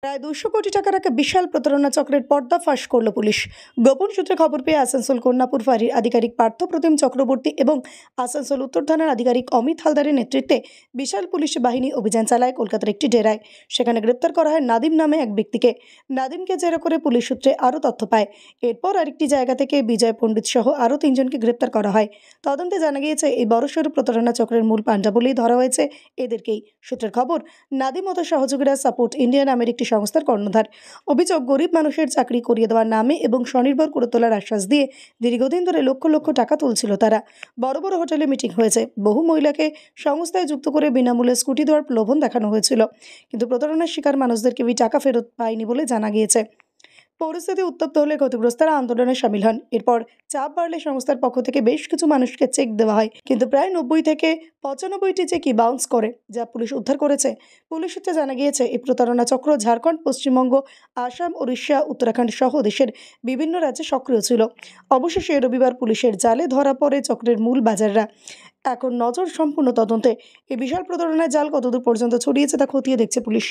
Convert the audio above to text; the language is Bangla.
প্রায় 200 কোটি টাকার একটা বিশাল প্রতারণা চক্রের পর্দা ফাঁস করল পুলিশ। গোপন সূত্রে খবর পেয়ে আসানসোল কন্যাপুর ফাঁড়ির আধিকারিক পার্থ প্রতিম চক্রবর্তী এবং আসানসোল উত্তর থানার আধিকারিক অমিত হালদারের নেতৃত্বে বিশাল পুলিশ বাহিনী অভিযান চালায় কলকাতার একটি ডেরায়। সেখানে গ্রেপ্তার করা হয় নাদিম নামে এক ব্যক্তিকে। নাদিমকে জেরা করে পুলিশ সূত্রে আরও তথ্য পায়। এরপর আরেকটি জায়গা থেকে বিজয় পণ্ডিত সহ আরও 3 জনকে গ্রেপ্তার করা হয়। তদন্তে জানা গিয়েছে এই বড়সড় প্রতারণা চক্রের মূল পাণ্ডা বলেই ধরা হয়েছে এদেরকেই। সূত্রের খবর, নাদিম ও তার সহযোগীরা সাপোর্ট ইন্ডিয়া নামের একটি সংস্থার কর্ণধার। অভিযোগ, গরিব মানুষের চাকরি করিয়ে দেওয়ার নামে এবং স্বনির্ভর করে তোলার আশ্বাস দিয়ে দীর্ঘদিন ধরে লক্ষ লক্ষ টাকা তুলছিল তারা। বড় বড় হোটেলে মিটিং হয়েছে, বহু মহিলাকে সংস্থায় যুক্ত করে বিনামূল্যে স্কুটি দেওয়ার প্রলোভন দেখানো হয়েছিল, কিন্তু প্রতারণার শিকার মানুষদের কেউই টাকা ফেরত পায়নি বলে জানা গিয়েছে। পরিস্থিতি উত্তপ্ত হলে ক্ষতিগ্রস্তরা আন্দোলনে সামিল হন। এরপর চাপ বাড়লে সংস্থার পক্ষ থেকে বেশ কিছু মানুষকে চেক দেওয়া হয়, কিন্তু প্রায় 90 থেকে 95টি চেকই বাউন্স করে, যা পুলিশ উদ্ধার করেছে। পুলিশ সূত্রে জানা গিয়েছে এই প্রতারণা চক্র ঝাড়খণ্ড, পশ্চিমবঙ্গ, আসাম, উড়িষ্যা, উত্তরাখণ্ড সহ দেশের বিভিন্ন রাজ্যে সক্রিয় ছিল। অবশেষে রবিবার পুলিশের জালে ধরা পড়ে চক্রের মূল বাজাররা। এখন নজর সম্পূর্ণ তদন্তে। এই বিশাল প্রতারণার জাল কতদূর পর্যন্ত ছড়িয়েছে তা খতিয়ে দেখছে পুলিশ।